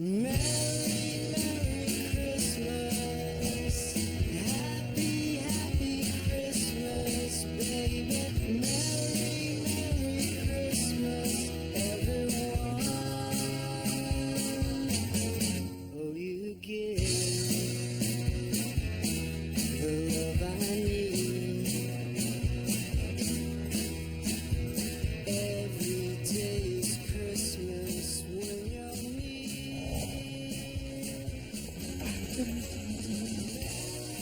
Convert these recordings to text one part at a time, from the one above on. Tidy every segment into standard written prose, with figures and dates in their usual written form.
Merry, Merry Christmas. Happy, Happy Christmas, baby. Merry, Merry Christmas, everyone. Oh, you give the love I need. Every day's Christmas when you're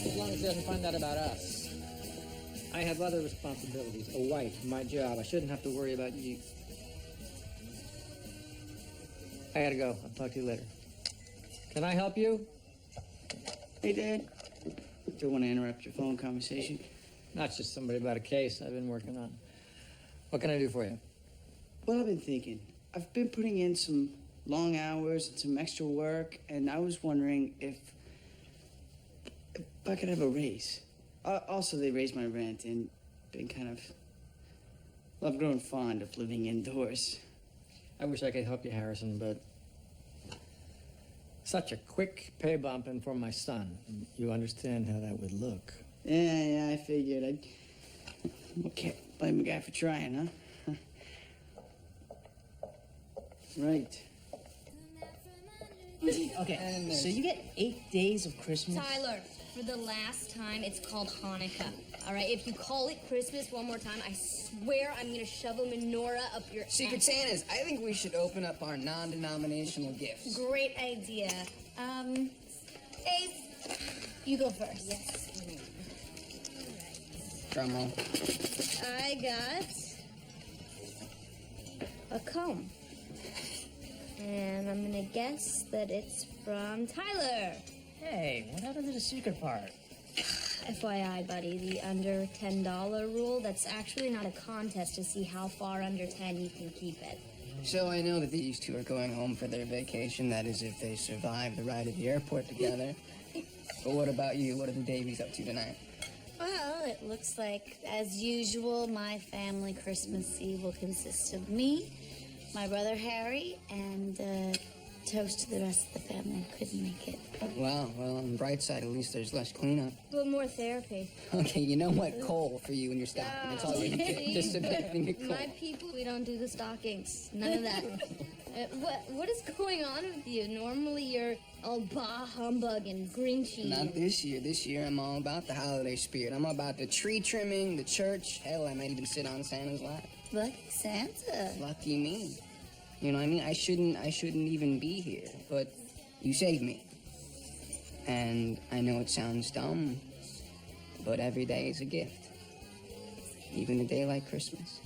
As long as he doesn't find out about us. I have other responsibilities. A wife, my job. I shouldn't have to worry about you. I gotta go. I'll talk to you later. Can I help you? Hey, Dad. Don't want to interrupt your phone conversation. Not just somebody about a case I've been working on. What can I do for you? Well, I've been thinking. I've been putting in some long hours and some extra work, and I was wondering if I could have a raise. Also, they raised my rent and been kind of... Well, I've grown fond of living indoors. I wish I could help you, Harrison, but such a quick pay bumping for my son. You understand how that would look. Yeah, I figured. Can't blame a guy for trying, huh? Right. Okay, so you get 8 days of Christmas? Tyler, for the last time, it's called Hanukkah. All right, if you call it Christmas one more time, I swear I'm gonna shove a menorah up your Secret ass. Santas, I think we should open up our non-denominational gifts. Great idea. Abe, you go first. Yes. Drum roll. I got a comb. And I'm gonna guess that it's from Tyler. Hey, what happened to the secret part? FYI, buddy, the under $10 rule, that's actually not a contest to see how far under 10 you can keep it. So I know that these two are going home for their vacation. That is if they survive the ride to the airport together. But what about you? What are the Davies up to tonight? Well, it looks like, as usual, my family Christmas Eve will consist of me, my brother Harry, and toast to the rest of the family who couldn't make it. Wow, well, on the bright side, at least there's less cleanup. But more therapy. Okay, you know what? Coal for you and your stocking. That's all you can get. Just a bit of coal. My people, we don't do the stockings. None of that. What is going on with you? Normally you're all bah humbug and grinchy. Not this year. This year I'm all about the holiday spirit. I'm all about the tree trimming, the church. Hell, I might even sit on Santa's lap. Lucky Santa. Lucky me. You know what I mean? I shouldn't even be here, but you saved me. And I know it sounds dumb, but every day is a gift. Even a day like Christmas.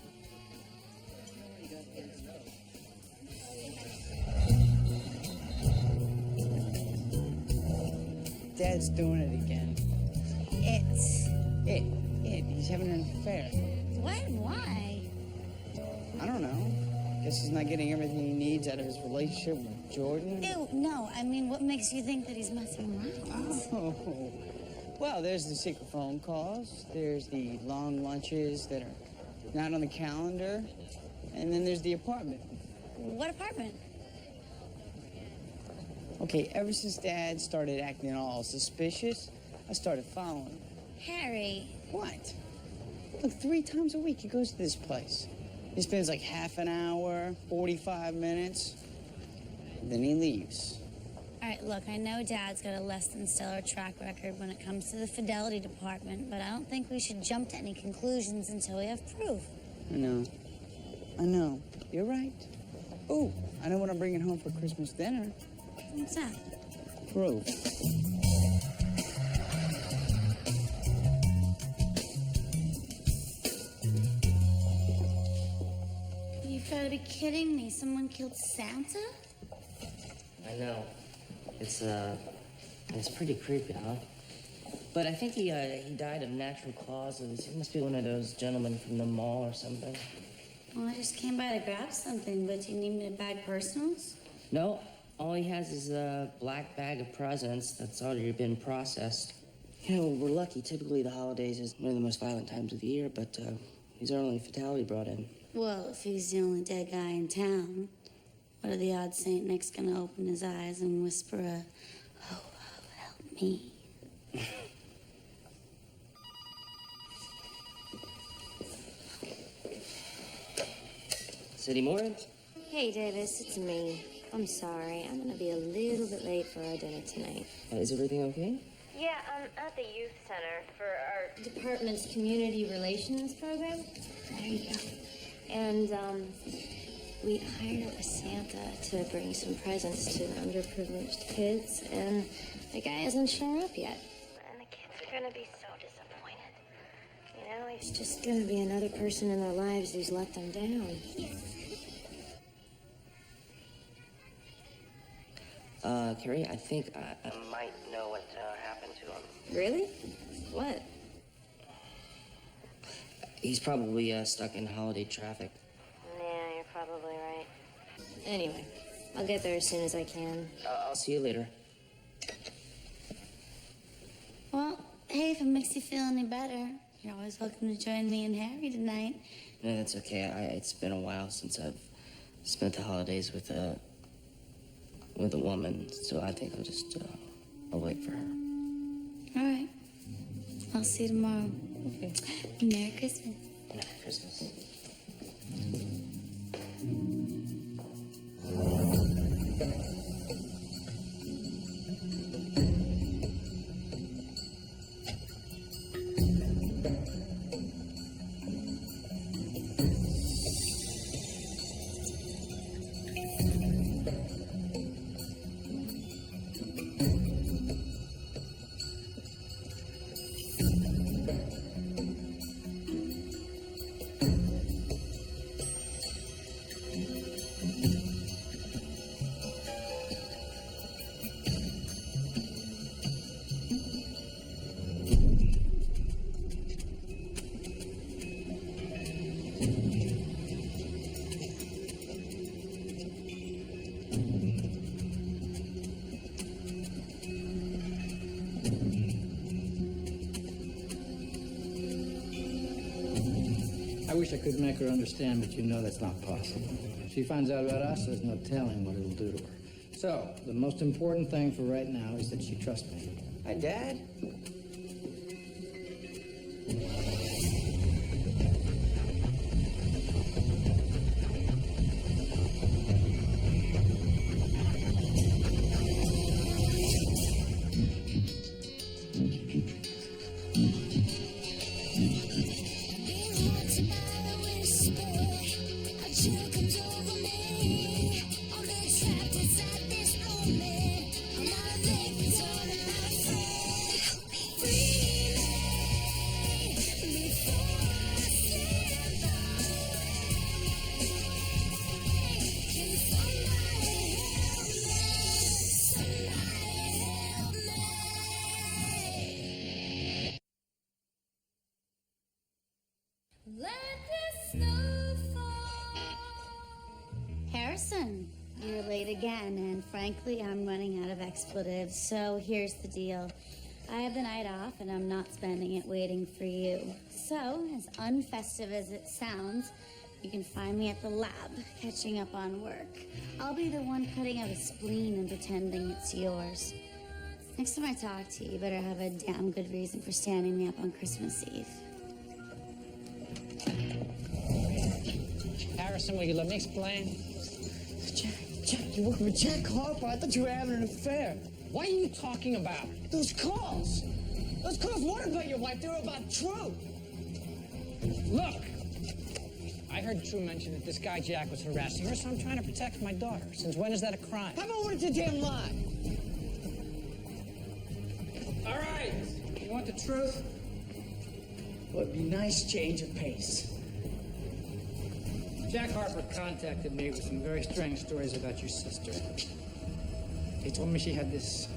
Dad's doing it again. It. He's having an affair. What? Why? I don't know. Guess he's not getting everything he needs out of his relationship with Jordan. Ew, no. I mean, what makes you think that he's messing around? Oh. Well, there's the secret phone calls. There's the long lunches that are not on the calendar. And then there's the apartment. What apartment? Okay, ever since Dad started acting all suspicious, I started following him. Harry. What? Look, 3 times a week he goes to this place. He spends like half an hour, 45 minutes, then he leaves. All right, look, I know Dad's got a less than stellar track record when it comes to the fidelity department, but I don't think we should jump to any conclusions until we have proof. I know. You're right. Ooh, I know what I'm bringing home for Christmas dinner. What's that? Proof. You've got to be kidding me. Someone killed Santa? I know. It's pretty creepy, huh? But I think he died of natural causes. He must be one of those gentlemen from the mall or something. Well, I just came by to grab something, but do you need me to bag personals? No, all he has is a black bag of presents that's already been processed. You know, we're lucky. Typically, the holidays is one of the most violent times of the year, but he's our only fatality brought in. Well, if he's the only dead guy in town. What are the odds St. Nick's gonna open his eyes and whisper a, "Ho, ho, help me"? City Morning? Hey, Davis, it's me. I'm sorry. I'm gonna be a little bit late for our dinner tonight. Is everything okay? Yeah, I'm at the youth center for our department's community relations program. There you go. And, we hired a Santa to bring some presents to the underprivileged kids, and the guy hasn't shown up yet. And the kids are gonna be so disappointed. You know, he's just gonna be another person in their lives who's let them down. Carrie, I think I might know what happened to him. Really? What? He's probably stuck in holiday traffic. Yeah, you're probably right. Anyway, I'll get there as soon as I can. I'll see you later. Well, hey, if it makes you feel any better, you're always welcome to join me and Harry tonight. No, that's okay. It's been a while since I've spent the holidays with a woman, so I think I'll wait for her. All right. I'll see you tomorrow. Okay. Merry Christmas. Merry Christmas. I wish I could make her understand, but you know that's not possible. If she finds out about us, there's no telling what it'll do to her. So, the most important thing for right now is that she trusts me. Hi, Dad. Harrison, you're late again, and frankly, I'm running out of expletives, so here's the deal. I have the night off, and I'm not spending it waiting for you. So, as unfestive as it sounds, you can find me at the lab, catching up on work. I'll be the one cutting out a spleen and pretending it's yours. Next time I talk to you, you better have a damn good reason for standing me up on Christmas Eve. Harrison, will you let me explain? Jack, you're working with Jack Harper. I thought you were having an affair. What are you talking about? Those calls. Those calls weren't about your wife. They were about True. Look, I heard True mention that this guy Jack was harassing her, so I'm trying to protect my daughter. Since when is that a crime? How about when it's a damn lie? All right, you want the truth? Well, it'd be nice change of pace. Jack Harper contacted me with some very strange stories about your sister. He told me she had this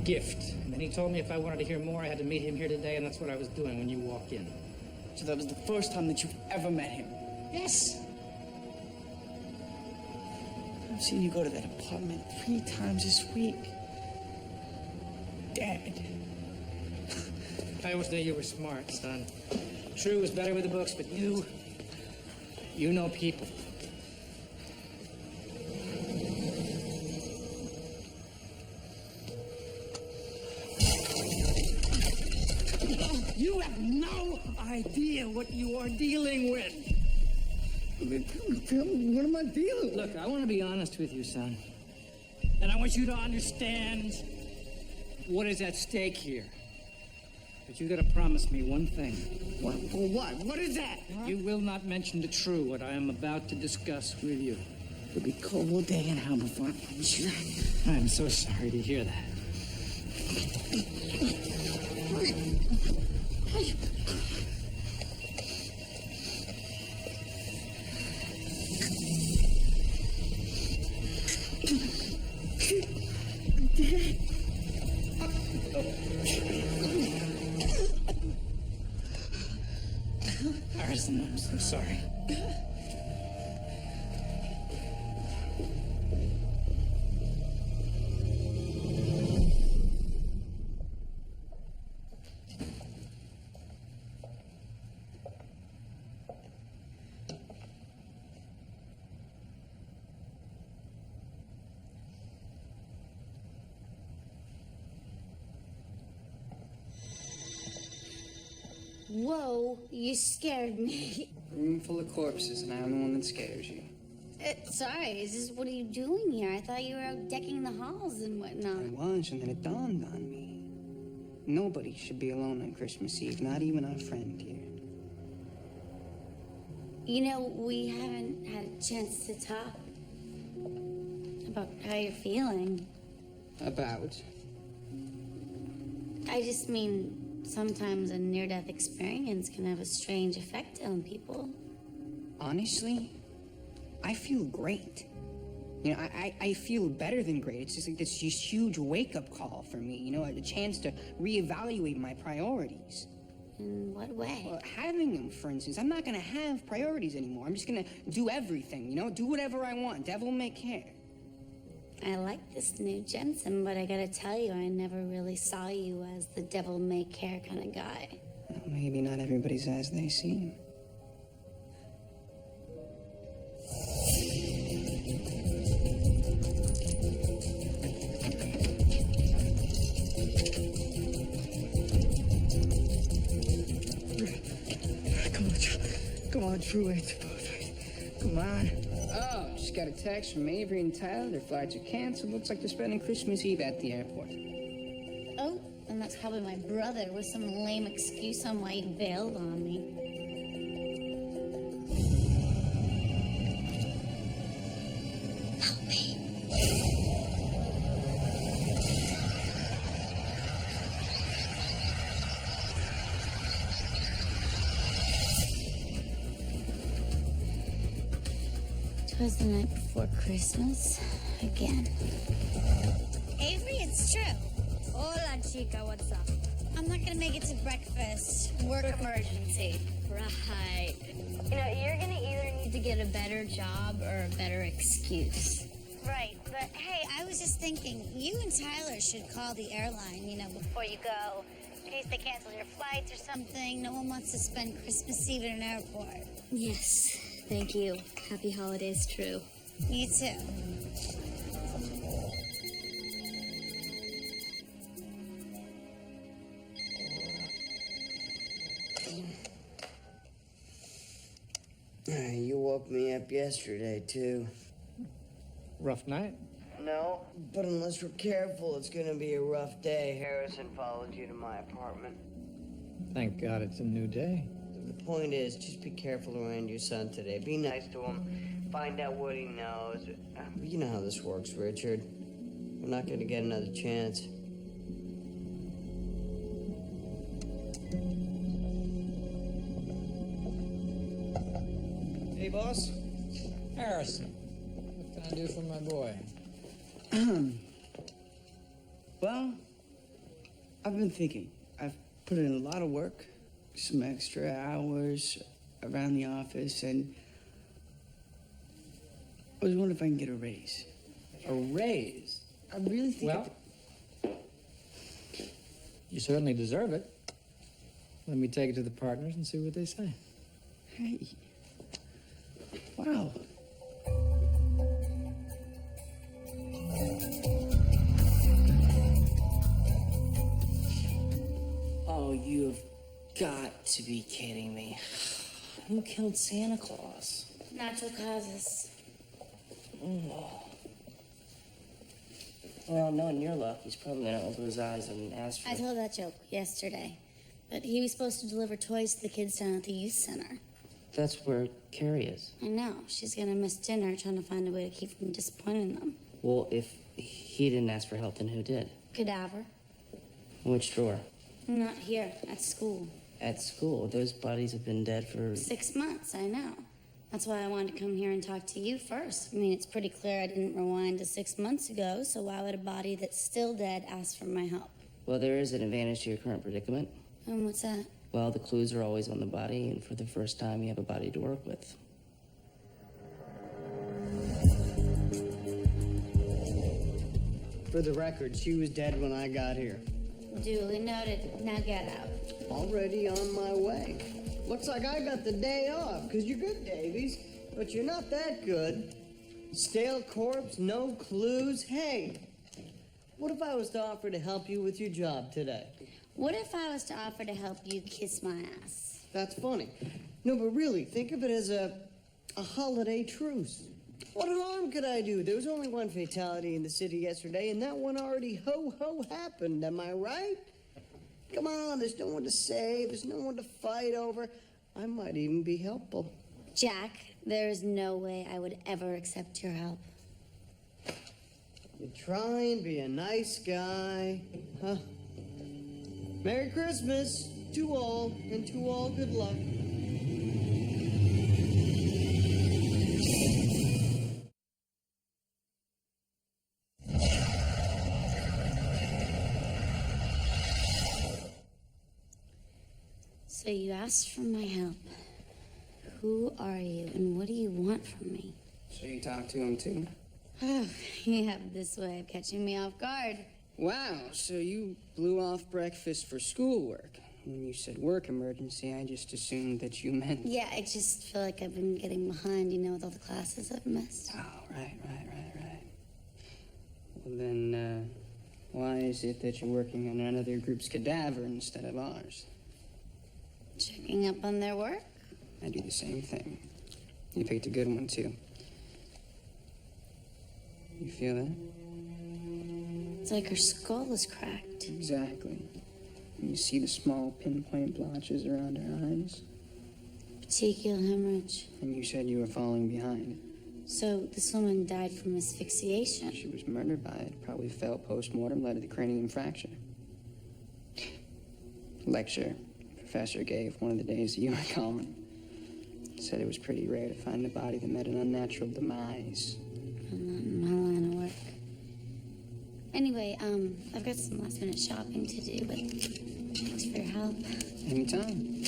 gift. And then he told me if I wanted to hear more, I had to meet him here today, and that's what I was doing when you walked in. So that was the first time that you've ever met him? Yes. I've seen you go to that apartment 3 times this week. Dad. I always knew you were smart, son. True was better with the books, but you know people. have no idea what you are dealing with. Tell me, what am I dealing with? Look, I want to be honest with you, son. And I want you to understand what is at stake here. But you gotta promise me one thing. What? For what? What is that? Huh? You will not mention to True what I am about to discuss with you. It'll be cold all day in hell before I promise you that. I'm so sorry to hear that. Harrison, I'm so sorry. Whoa, you scared me. Room full of corpses, and I'm the one that scares you. Sorry, what are you doing here? I thought you were out decking the halls and whatnot. I was, and then it dawned on me. Nobody should be alone on Christmas Eve, not even our friend here. You know, we haven't had a chance to talk about how you're feeling. About? I just mean, sometimes a near-death experience can have a strange effect on people. Honestly, I feel great. You know, I feel better than great. It's just like this huge wake-up call for me, you know, a chance to reevaluate my priorities. In what way? Well, having them, for instance. I'm not gonna have priorities anymore. I'm just gonna do everything, you know, do whatever I want. Devil may care. I like this new Jensen, but I gotta tell you, I never really saw you as the devil may care kind of guy. Well, maybe not everybody's as they seem. Come on, True. Come on. Oh, just got a text from Avery and Tyler. Their flights are canceled. Looks like they're spending Christmas Eve at the airport. Oh, and that's probably my brother with some lame excuse on why he bailed on me. Help me. Twas the night before Christmas. Again. Avery, it's true. Hola, chica, what's up? I'm not gonna make it to breakfast. Work emergency. Right. You know, you're gonna either need to get a better job or a better excuse. Right, but hey, I was just thinking, you and Tyler should call the airline, you know, before you go. In case they cancel your flights or something. No one wants to spend Christmas Eve in an airport. Yes, thank you. Happy holidays, True. You too. You woke me up yesterday, too. Rough night? No, but unless we're careful, it's gonna be a rough day. Harrison followed you to my apartment. Thank God it's a new day. The point is, just be careful around your son today. Be nice to him. Find out what he knows. You know how this works, Richard. We're not gonna get another chance. Hey, boss. Harrison, what can I do for my boy? Well, I've been thinking. I've put in a lot of work, some extra hours around the office, and I was wondering if I can get a raise. A raise? I really think. Well, you certainly deserve it. Let me take it to the partners and see what they say. Hey. Wow. Oh, got to be kidding me. Who killed Santa Claus? Natural causes. Well, knowing your luck, he's probably gonna open his eyes and ask for... I told that joke yesterday. But he was supposed to deliver toys to the kids down at the youth center. That's where Carrie is. I know. She's gonna miss dinner trying to find a way to keep from disappointing them. Well, if he didn't ask for help, then who did? Cadaver. Which drawer? Not here. At school. At school. Those bodies have been dead for... 6 months, I know. That's why I wanted to come here and talk to you first. I mean, it's pretty clear I didn't rewind to 6 months ago, so why would a body that's still dead ask for my help? Well, there is an advantage to your current predicament. And what's that? Well, the clues are always on the body, and for the first time, you have a body to work with. For the record, she was dead when I got here. Duly noted. Now get out. Already on my way. Looks like I got the day off, because you're good, Davies. But you're not that good. Stale corpse, no clues. Hey, what if I was to offer to help you with your job today? What if I was to offer to help you kiss my ass? That's funny. No, but really, think of it as a holiday truce. What harm could I do? There was only one fatality in the city yesterday, and that one already ho-ho happened, am I right? Come on, there's no one to save, there's no one to fight over. I might even be helpful. Jack, there is no way I would ever accept your help. You try and be a nice guy, huh? Merry Christmas to all, and to all good luck. So you asked for my help. Who are you, and what do you want from me? So you talk to him too? Oh, you have this way of catching me off guard. Wow, so you blew off breakfast for schoolwork. When you said work emergency, I just assumed that you meant... Yeah, I just feel like I've been getting behind, with all the classes I've missed. Oh, right. Well, then, why is it that you're working on another group's cadaver instead of ours? Checking up on their work? I do the same thing. You picked a good one, too. You feel that? It's like her skull is cracked. Exactly. You see the small pinpoint blotches around her eyes? Petechial hemorrhage. And you said you were falling behind. So this woman died from asphyxiation. She was murdered by it. Probably fell post-mortem, led to the cranium fracture. Lecture professor gave one of the days that you were calling. Said it was pretty rare to find a body that met an unnatural demise. Not in my line of work. Anyway, I've got some last-minute shopping to do, but thanks for your help. Anytime.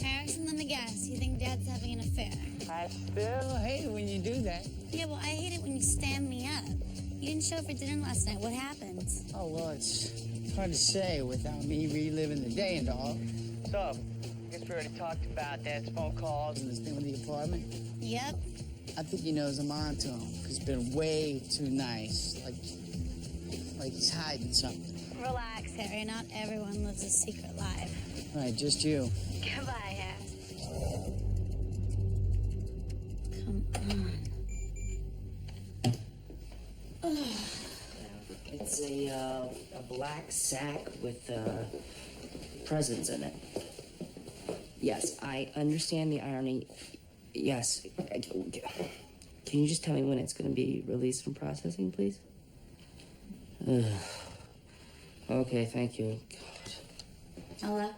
Harrison, let me guess. You think Dad's having an affair? I still hate it when you do that. Yeah, well, I hate it when you stand me up. You didn't show up for dinner last night. What happened? Oh, well, it's hard to say without me reliving the day and all. So, I guess we already talked about Dad's phone calls and his thing with the apartment. Yep. I think he knows I'm on to him. He's been way too nice. Like he's hiding something. Relax, Harry. Not everyone lives a secret life. Right, just you. Goodbye, Harry. Come on. It's a black sack with presents in it. Yes, I understand the irony. Yes. Can you just tell me when it's going to be released from processing, please? Okay, thank you. God. Alec?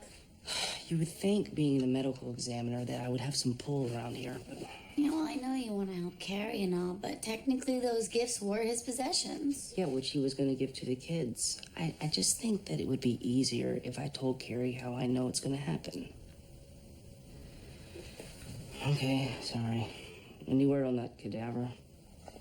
You would think, being the medical examiner, that I would have some pull around here. Yeah, well, I know you want to help Carrie and all, but technically those gifts were his possessions. Yeah, which he was going to give to the kids. I just think that it would be easier if I told Carrie how I know it's going to happen. Okay, sorry. Any word on that cadaver?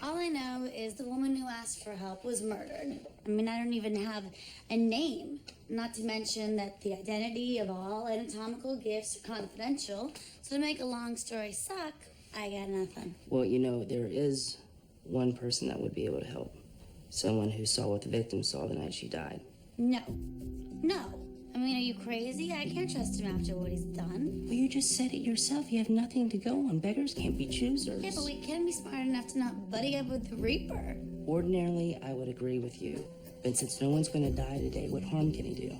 All I know is the woman who asked for help was murdered. I mean, I don't even have a name. Not to mention that the identity of all anatomical gifts are confidential. So to make a long story suck, I got nothing. Well, you know, there is one person that would be able to help. Someone who saw what the victim saw the night she died. No. No. I mean, are you crazy? I can't trust him after what he's done. Well, you just said it yourself. You have nothing to go on. Beggars can't be choosers. Yeah, but we can be smart enough to not buddy up with the Reaper. Ordinarily, I would agree with you. But since no one's going to die today, what harm can he do?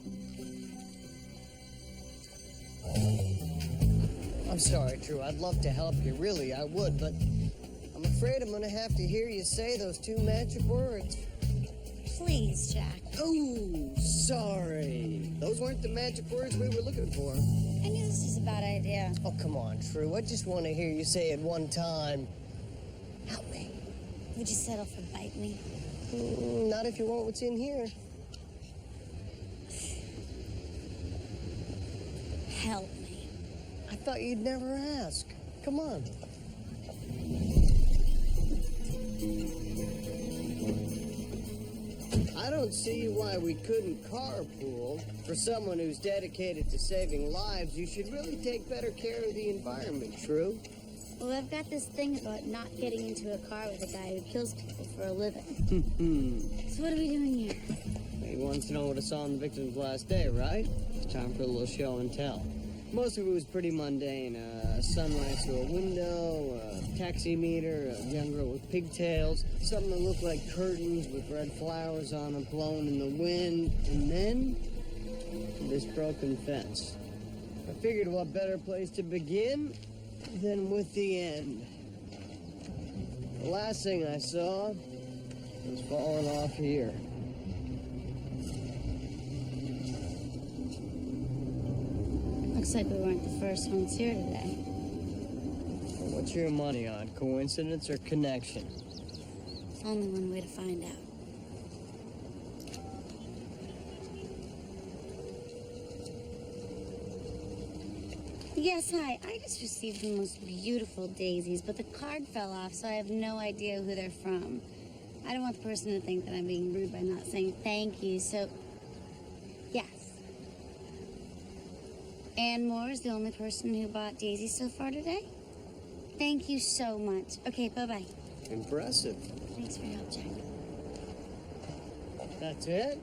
I'm sorry, Drew. I'd love to help you. Really, I would, but I'm afraid I'm gonna have to hear you say those two magic words. Please, Jack. Oh, sorry. Those weren't the magic words we were looking for. I knew this was a bad idea. Oh, come on, Drew. I just want to hear you say it one time. Help me. Would you settle for bite me? Not if you want what's in here. Help me. I thought you'd never ask. Come on. I don't see why we couldn't carpool. For someone who's dedicated to saving lives, you should really take better care of the environment, True. Well, I've got this thing about not getting into a car with a guy who kills people for a living. So what are we doing here? You want to know what I saw on the victim's last day, right? It's time for a little show and tell. Most of it was pretty mundane. Sunlight through a window, a taxi meter, a young girl with pigtails, something that looked like curtains with red flowers on them blowing in the wind, and then this broken fence. I figured what better place to begin than with the end. The last thing I saw was falling off here. Looks like we weren't the first ones here today. Well, what's your money on? Coincidence or connection? Only one way to find out. Yes, hi. I just received the most beautiful daisies, but the card fell off, so I have no idea who they're from. I don't want the person to think that I'm being rude by not saying thank you, so... Yes. Ann Moore is the only person who bought daisies so far today? Thank you so much. Okay, bye-bye. Impressive. Thanks for your help, Jack. That's it?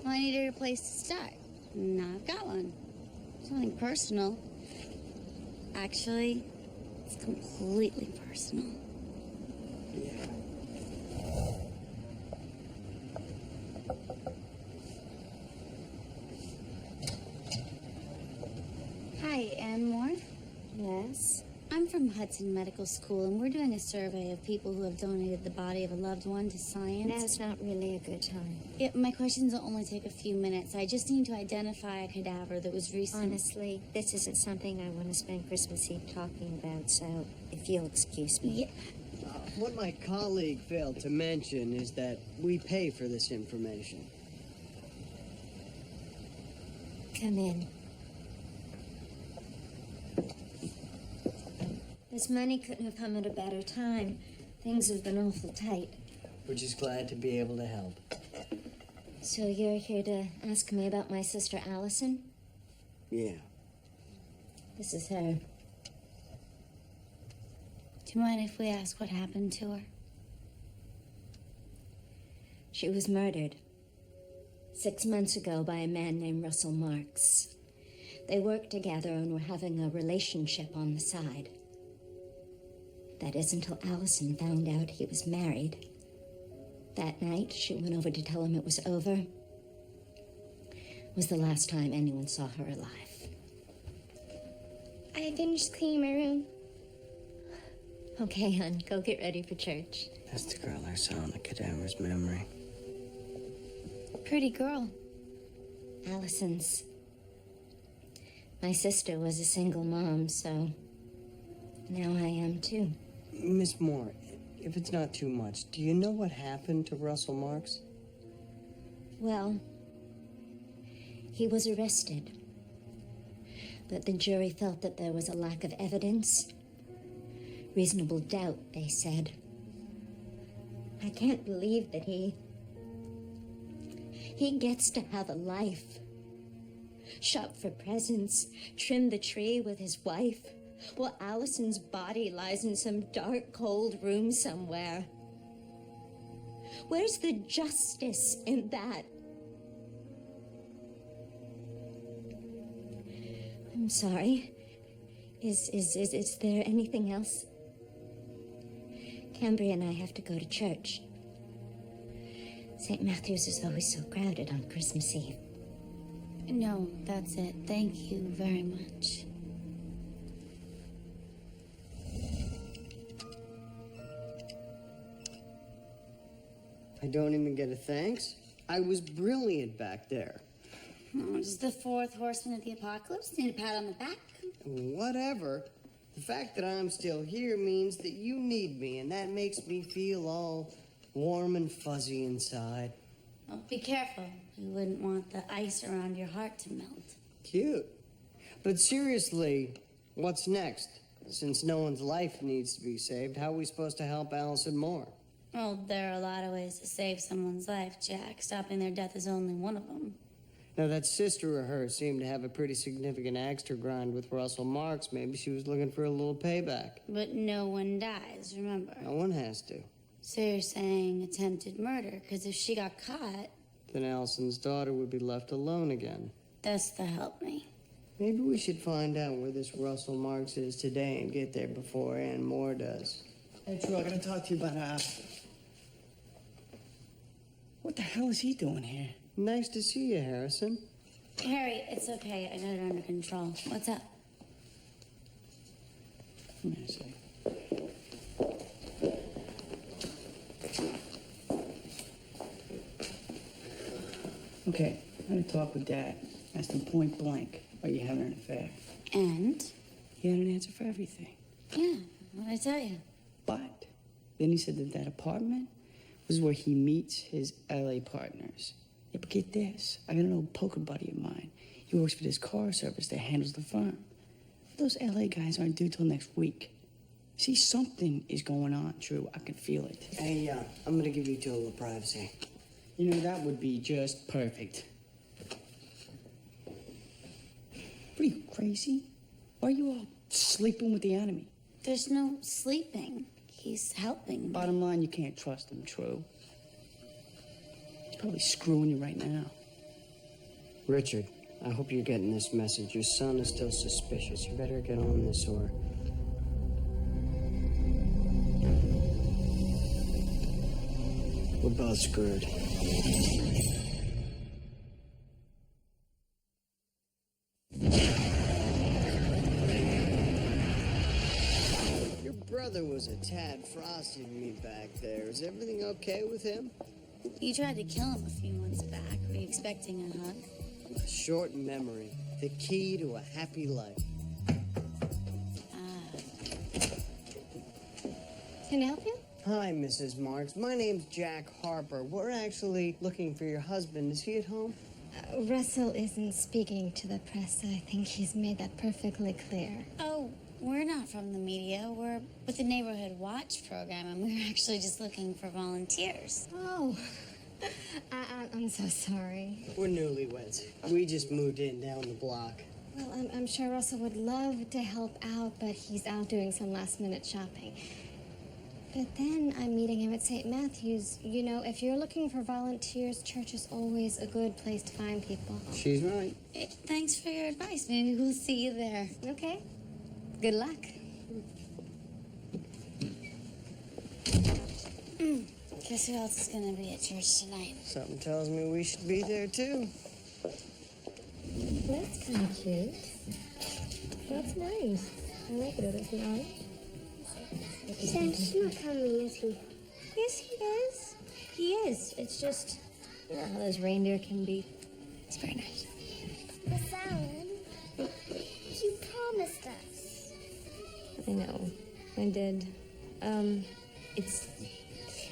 Well, I needed a place to start. Now I've got one. Something personal. Actually, it's completely personal. Yeah. Hi, Ann Moore. Yes? I'm from Hudson Medical School, and we're doing a survey of people who have donated the body of a loved one to science. Now's not really a good time. My questions will only take a few minutes. I just need to identify a cadaver that was recent. Honestly, this isn't something I want to spend Christmas Eve talking about, so if you'll excuse me. Yeah. What my colleague failed to mention is that we pay for this information. Come in. This money couldn't have come at a better time. Things have been awful tight. We're just glad to be able to help. So you're here to ask me about my sister Allison? Yeah. This is her. Do you mind if we ask what happened to her? She was murdered 6 months ago by a man named Russell Marks. They worked together and were having a relationship on the side. That is until Allison found out he was married. That night, she went over to tell him it was over. It was the last time anyone saw her alive. I finished cleaning my room. Okay, hon, go get ready for church. That's the girl I saw in the cadaver's memory. Pretty girl. Allison's. My sister was a single mom, so now I am too. Miss Moore, if it's not too much, do you know what happened to Russell Marks? Well, he was arrested. But the jury felt that there was a lack of evidence. Reasonable doubt, they said. I can't believe that he gets to have a life. Shop for presents, trim the tree with his wife, Well, Allison's body lies in some dark, cold room somewhere. Where's the justice in that? I'm sorry. Is there anything else? Cambria and I have to go to church. St. Matthew's is always so crowded on Christmas Eve. No, that's it. Thank you very much. I don't even get a thanks. I was brilliant back there. Oh, just the fourth horseman of the apocalypse. Need a pat on the back. Whatever. The fact that I'm still here means that you need me, and that makes me feel all warm and fuzzy inside. Well, be careful. You wouldn't want the ice around your heart to melt. Cute. But seriously, what's next? Since no one's life needs to be saved, how are we supposed to help Allison more? Well, there are a lot of ways to save someone's life, Jack. Stopping their death is only one of them. Now, that sister of hers seemed to have a pretty significant axe to grind with Russell Marks. Maybe she was looking for a little payback. But no one dies, remember? No one has to. So you're saying attempted murder, because if she got caught, Then Allison's daughter would be left alone again. that's the help me. Maybe we should find out where this Russell Marks is today and get there before Ann Moore does. Hey, Drew, I gotta talk to you about, what the hell is he doing here? Nice to see you, Harrison. Harry, it's okay. I got it under control. What's up? Come here a second. Okay, I had a talk with Dad. Asked him point blank, are you having an affair? And? He had an answer for everything. Yeah, what'd I tell you? But then he said that that apartment was where he meets his LA partners. Yeah, but get this. I got an old poker buddy of mine. He works for this car service that handles the firm. Those LA guys aren't due till next week. See, something is going on, Drew. I can feel it. Hey, I'm gonna give you two a little privacy. You know, that would be just perfect. What are you, crazy? Why are you all sleeping with the enemy? There's no sleeping. He's helping. Bottom line, you can't trust him, Drew. He's probably screwing you right now. Richard, I hope you're getting this message. Your son is still suspicious. You better get on this or... we're both screwed. Your brother was a tad frosty to me back there. Is everything okay with him? You tried to kill him a few months back. Were you expecting a hug? A short memory. The key to a happy life. Can I help you? Hi, Mrs. Marks. My name's Jack Harper. We're actually looking for your husband. Is he at home? Russell isn't speaking to the press. I think he's made that perfectly clear. Oh, we're not from the media. We're with the Neighborhood Watch program, and we're actually just looking for volunteers. Oh, I'm so sorry. We're newlyweds. We just moved in down the block. Well, I'm sure Russell would love to help out, but he's out doing some last-minute shopping. But then I'm meeting him at St. Matthew's. You know, if you're looking for volunteers, church is always a good place to find people. She's right. Thanks for your advice. Maybe we'll see you there. Okay. Good luck. Guess who else is gonna be at church tonight? Something tells me we should be there, too. That's kind of cute. That's nice. I like it, doesn't it? Santa's not coming, is he? Yes, he is. He is. It's just, you know how those reindeer can be. It's very nice. Miss Allen, you promised us. I know. I did. It's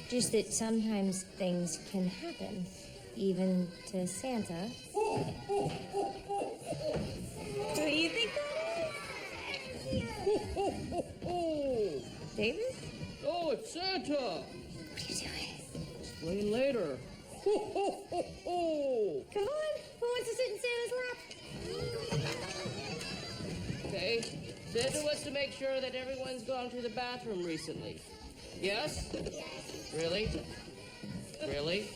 just that sometimes things can happen, even to Santa. What do you think that is? David? Oh, it's Santa! What are you doing? Explain later. Ho, ho, ho, ho! Come on. Who wants to sit in Santa's lap? Okay, Santa was to make sure that everyone's gone to the bathroom recently. Yes? Really? Really?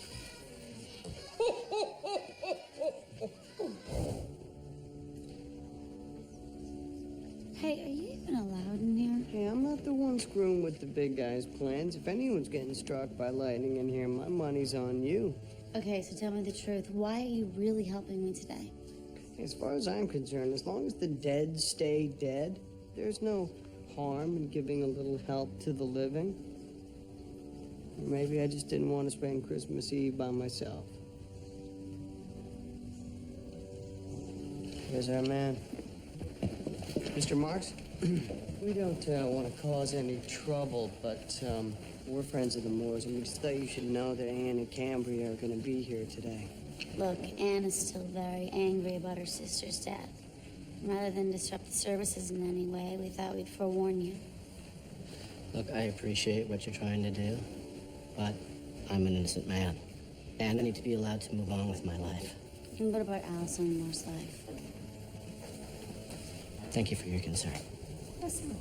Hey, are you even allowed in here? Hey, I'm not the one screwing with the big guy's plans. If anyone's getting struck by lightning in here, my money's on you. Okay, so tell me the truth. Why are you really helping me today? As far as I'm concerned, as long as the dead stay dead, there's no harm in giving a little help to the living. Or maybe I just didn't want to spend Christmas Eve by myself. Here's our man. Mr. Marks, we don't want to cause any trouble, but we're friends of the Moors, and we just thought you should know that Anne and Cambria are going to be here today. Look, Anne is still very angry about her sister's death. Rather than disrupt the services in any way, we thought we'd forewarn you. Look, I appreciate what you're trying to do, but I'm an innocent man, and I need to be allowed to move on with my life. And what about Allison and Moore's life? Thank you for your concern. Listen.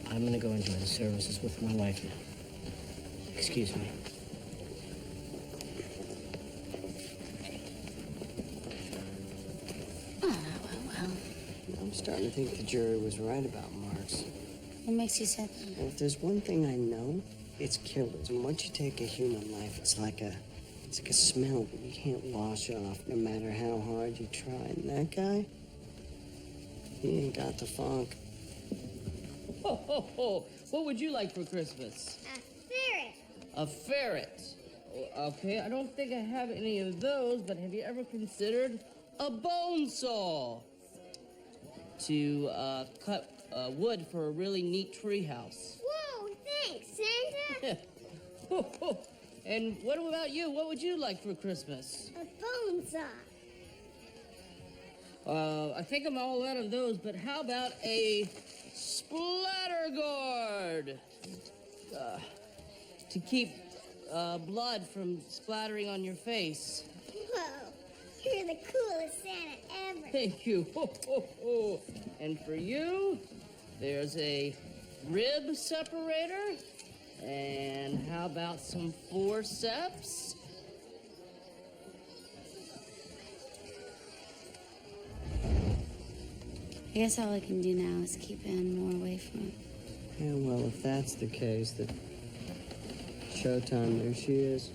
I'm gonna go enjoy the services with my wife now. Excuse me. I'm starting to think the jury was right about Marks. What makes you say that? Well, if there's one thing I know, it's killers. And once you take a human life, it's like a smell that you can't wash off no matter how hard you try. And that guy, he ain't got the funk. Ho, ho, ho. What would you like for Christmas? A ferret. A ferret. Okay, I don't think I have any of those, but have you ever considered a bone saw to cut wood for a really neat tree house? Whoa, thanks, Santa. And what about you? What would you like for Christmas? A bone saw. I think I'm all out of those, but how about a splatter guard? To keep blood from splattering on your face. Whoa, you're the coolest Santa ever. Thank you. Ho, ho, ho. And for you, there's a rib separator. And how about some forceps? I guess all I can do now is keep Anne more away from him. Yeah, well, if that's the case, then showtime, there she is.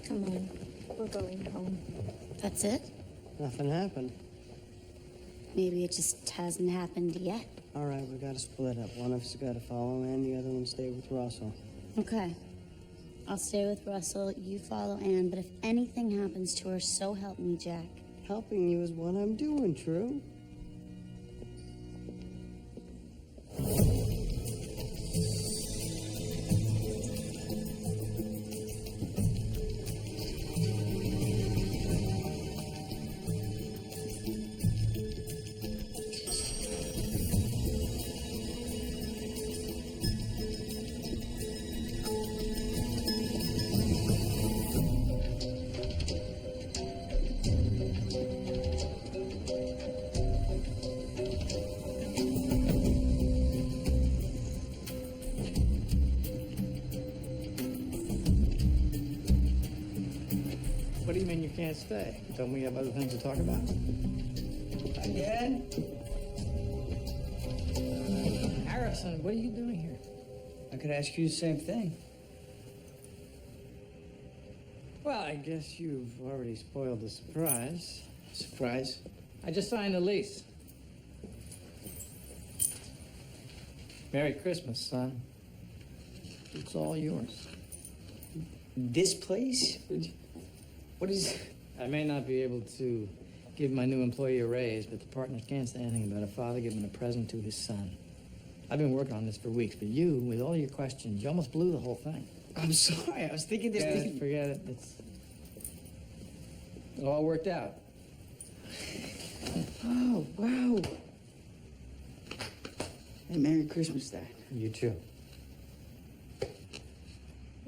Come on, we're going home. That's it? Nothing happened. Maybe it just hasn't happened yet. All right, we gotta split up. One of us got to follow Ann, the other one stay with Russell. Okay. I'll stay with Russell, you follow Anne, but if anything happens to her, so help me, Jack. Helping you is what I'm doing, True. What do you mean you can't stay? You told me you have other things to talk about? Again? Harrison, what are you doing here? I could ask you the same thing. Well, I guess you've already spoiled the surprise. Surprise? I just signed the lease. Merry Christmas, son. It's all yours. This place? What is... I may not be able to give my new employee a raise, but the partners can't say anything about a father giving a present to his son. I've been working on this for weeks, but you, with all your questions, you almost blew the whole thing. I'm sorry. I was thinking this. Forget it. It all worked out. Oh, wow. Hey, Merry Christmas, Dad. You too.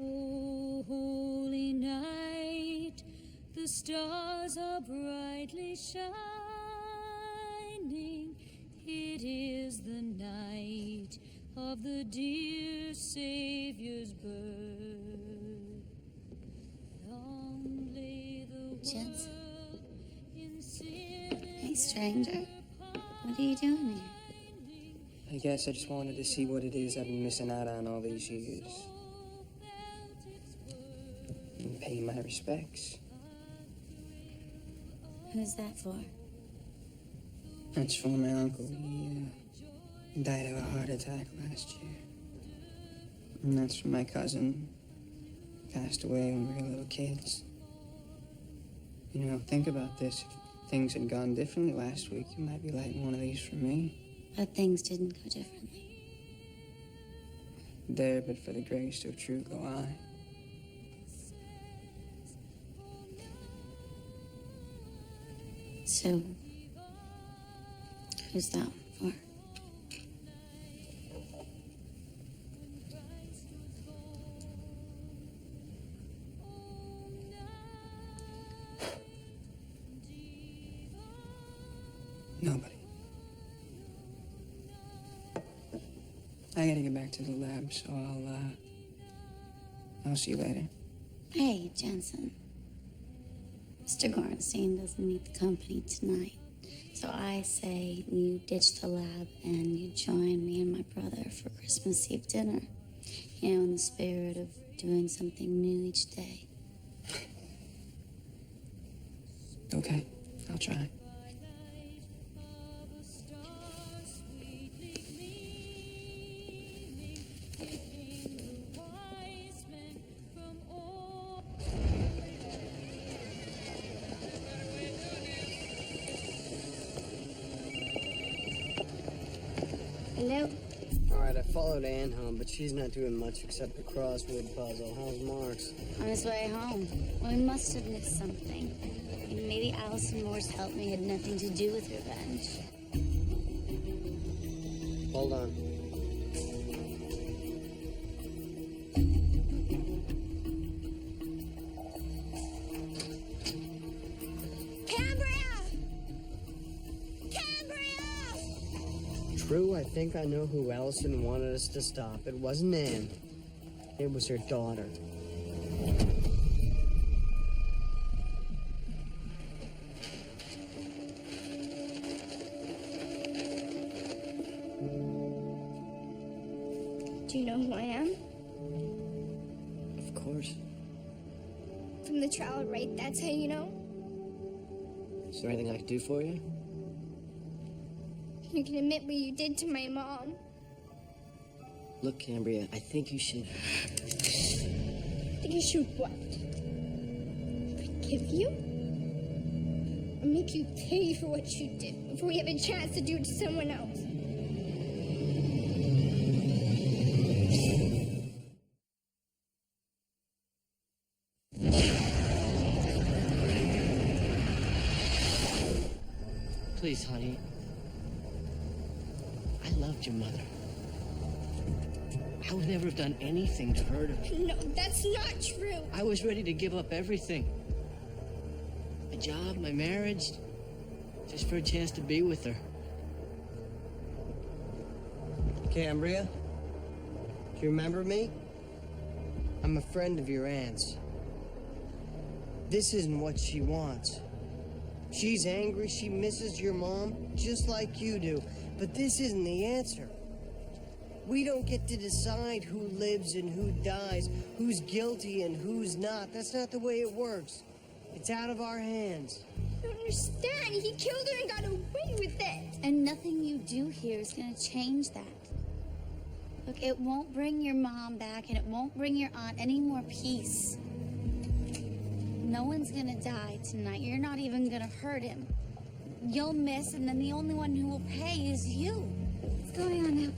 Oh, holy night, the stars are brightly shining. It is the night of the dear Savior's birth. Long lay the Jensen. world in sin. Hey, stranger. What are you doing here? I guess I just wanted to see what it is I've been missing out on all these years. And pay my respects. Who's that for? That's for my uncle. He died of a heart attack last year. And that's for my cousin. Passed away when we were little kids. You know, think about this. If things had gone differently last week, you might be lighting one of these for me. But things didn't go differently. There, but for the grace so true go I. So, who's that one for? Nobody. I gotta get back to the lab, so I'll see you later. Hey, Jensen. Mr. Gorenstein doesn't need the company tonight. So I say you ditch the lab and you join me and my brother for Christmas Eve dinner. You know, in the spirit of doing something new each day. Okay, I'll try. Hello? All right, I followed Ann home, but she's not doing much except the crossword puzzle. How's Mark's? On his way home. Well, we must have missed something. Maybe Allison Moore's help me had nothing to do with revenge. Hold on. True, I think I know who Allison wanted us to stop. It wasn't Ann. It was her daughter. Do you know who I am? Of course. From the trial, right? That's how you know? Is there anything I can do for you? You can admit what you did to my mom. Look, Cambria, I think you should. I think you should what? Forgive you? Or make you pay for what you did before you have a chance to do it to someone else? Please, honey. I loved your mother. I would never have done anything to hurt her. No, that's not true. I was ready to give up everything. My job, my marriage, just for a chance to be with her. Cambria? Do you remember me? I'm a friend of your aunt's. This isn't what she wants. She's angry, she misses your mom, just like you do. But this isn't the answer. We don't get to decide who lives and who dies, who's guilty and who's not. That's not the way it works. It's out of our hands. I don't understand. He killed her and got away with it. And nothing you do here is going to change that. Look, it won't bring your mom back, and it won't bring your aunt any more peace. No one's going to die tonight. You're not even going to hurt him. You'll miss, and then the only one who will pay is you. What's going on now?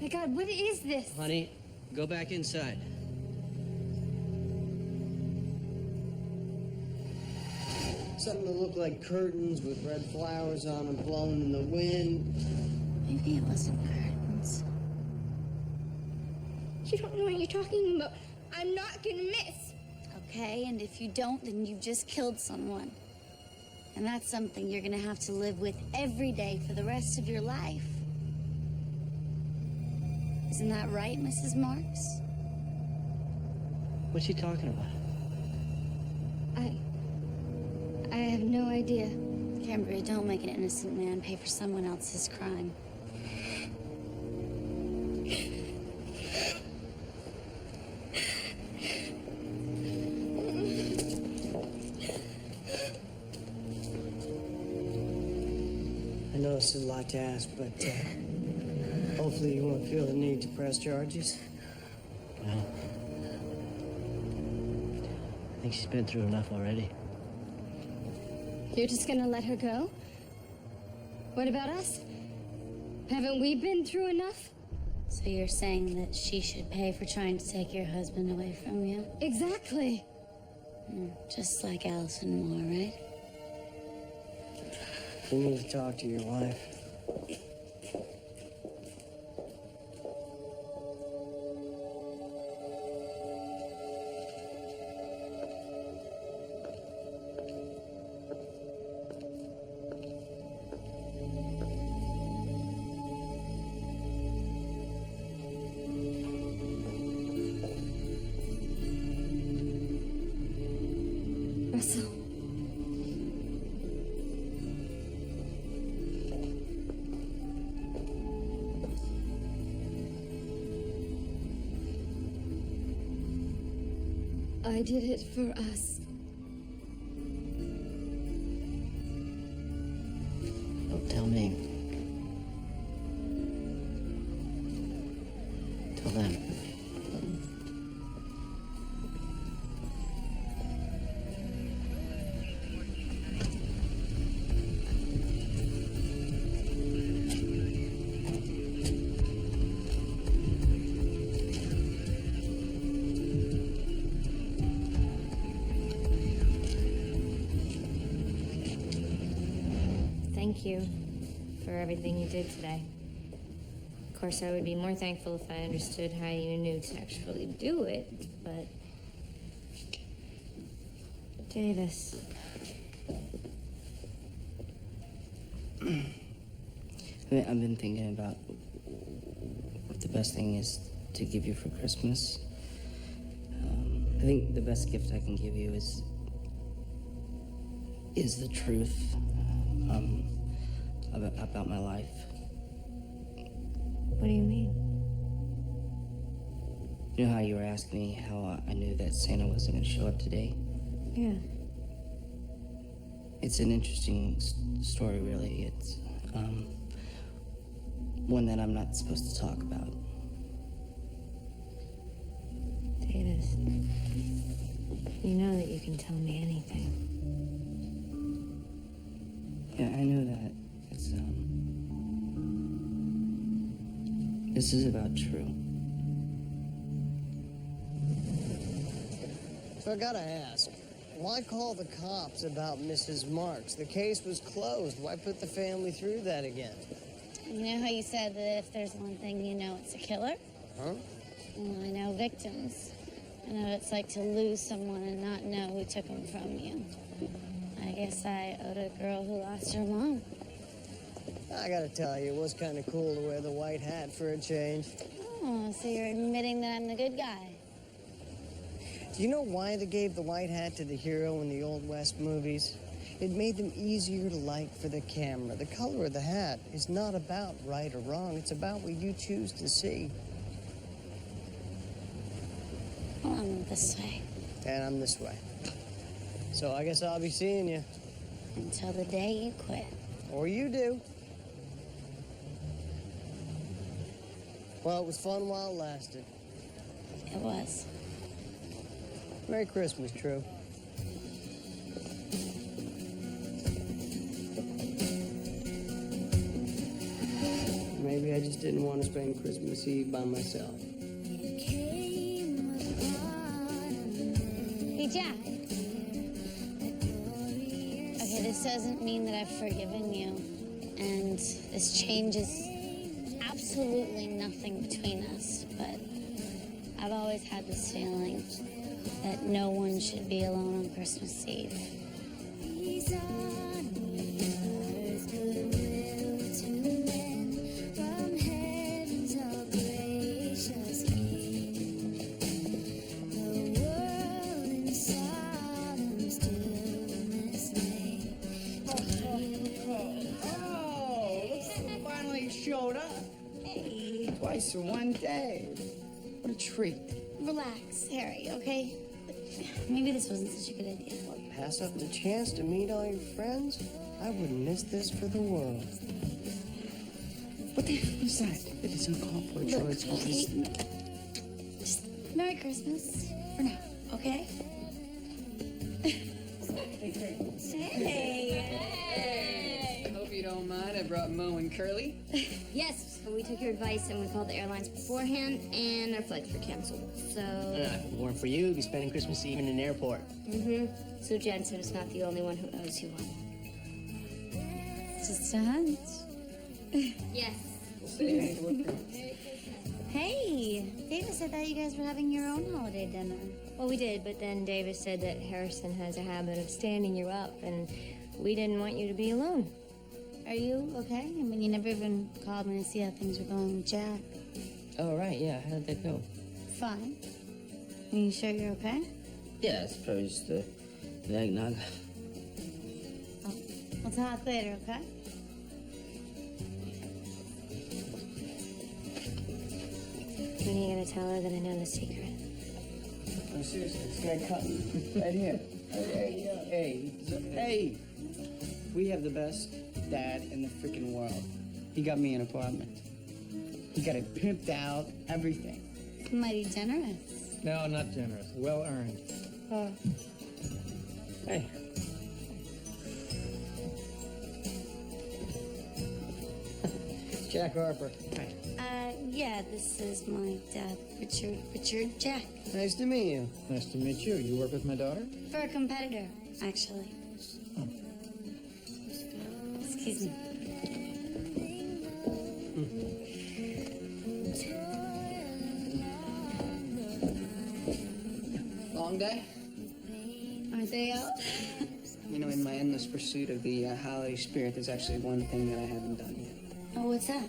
My God, what is this? Honey, Go back inside. Something that looked like curtains with red flowers on them blowing in the wind. Maybe it wasn't curtains. You don't know what you're talking about. I'm not gonna miss. Okay, and if you don't, then you've just killed someone. And that's something you're gonna have to live with every day for the rest of your life. Isn't that right, Mrs. Marks? What's she talking about? I have no idea. Cambria, don't make an innocent man pay for someone else's crime. I know it's a lot to ask, but hopefully you won't feel the need to press charges. Well, I think she's been through enough already. You're just gonna let her go? What about us? Haven't we been through enough? So you're saying that she should pay for trying to take your husband away from you? Exactly. Just like Allison Moore, right? You need to talk to your wife. Russell. I did it for us. Don't tell me. Tell them. Thank you for everything you did today. Of course, I would be more thankful if I understood how you knew to actually do it, but... Davis. I've been thinking about what the best thing is to give you for Christmas. I think the best gift I can give you is the truth about my life. What do you mean? You know how you were asking me how I knew that Santa wasn't going to show up today? Yeah. It's an interesting story, really. It's one that I'm not supposed to talk about. Davis, you know that you can tell me anything. Yeah, I know that. It's this is about True. So I gotta ask, why call the cops about Mrs. Marks? The case was closed. Why put the family through that again? You know how you said that if there's one thing you know, it's a killer? Huh? Well, I know victims. I know what it's like to lose someone and not know who took them from you. I guess I owed a girl who lost her mom. I gotta tell you, it was kind of cool to wear the white hat for a change. Oh, so you're admitting that I'm the good guy. Do you know why they gave the white hat to the hero in the Old West movies? It made them easier to like for the camera. The color of the hat is not about right or wrong. It's about what you choose to see. Well, I'm this way. And I'm this way. So I guess I'll be seeing you. Until the day you quit. Or you do. Well, it was fun while it lasted. It was. Merry Christmas, True. Maybe I just didn't want to spend Christmas Eve by myself. Hey, Jack. Okay, this doesn't mean that I've forgiven you. And this changes absolutely nothing between us. But I've always had this feeling that no one should be alone on Christmas Eve. Showed up. Hey. Twice in one day. What a treat. Relax, Harry, okay? Maybe this wasn't such a good idea. What, pass up the chance to meet all your friends? I wouldn't miss this for the world. What the hell is that? It is uncalled for, Look, George. okay. Just Merry Christmas for now, okay? Hey! Hope you don't mind. I brought Mo and Curly. Yes, so we took your advice and we called the airlines beforehand, and our flights were canceled. So. If it weren't for you, we'd be spending Christmas Eve in an airport. So Jen said it's not the only one who owes you one. Just a hunch. Yes. Hey, Davis, I thought you guys were having your own holiday dinner. Well, we did, but then Davis said that Harrison has a habit of standing you up, and we didn't want you to be alone. Are you okay? I mean, you never even called me to see how things were going with Jack. Oh, right, yeah. How did that go? Fine. Are you sure you're okay? Yeah, I suppose the eggnog. Oh, we'll talk later, okay? When are you gonna tell her that I know the secret? I'm serious. It's gonna cut right here. Hey. We have the best dad in the freaking world. He got me an apartment. He got it pimped out, everything. Mighty generous. No, not generous. Well earned. Oh. Hey. Jack Harper. Hi. Yeah, this is my dad, Richard Jack. Nice to meet you. Nice to meet you. You work with my daughter? For a competitor, actually. Oh. Excuse me. Long day? Aren't they out? You know, in my endless pursuit of the holiday spirit, there's actually one thing that I haven't done yet. Oh, what's that?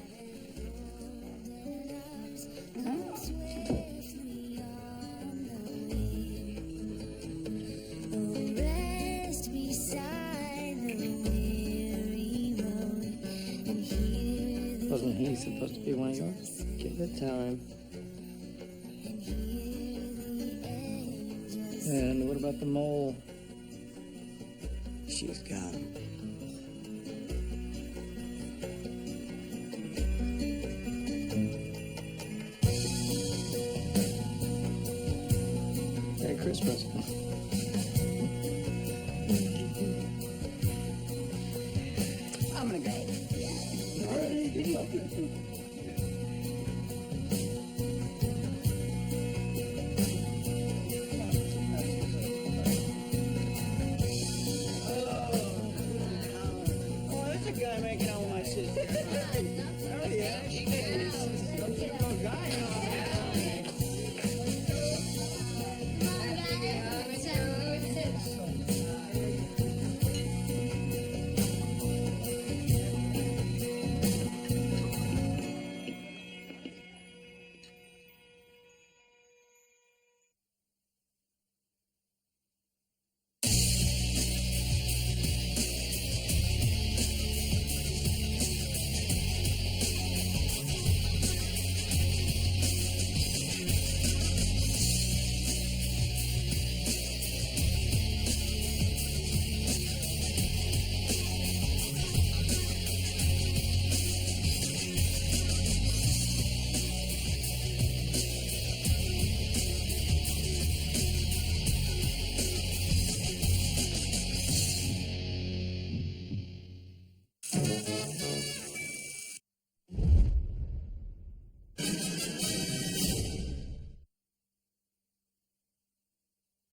Wasn't he supposed to be one of yours? Give it time. And what about the mole? She's got him. Merry Christmas.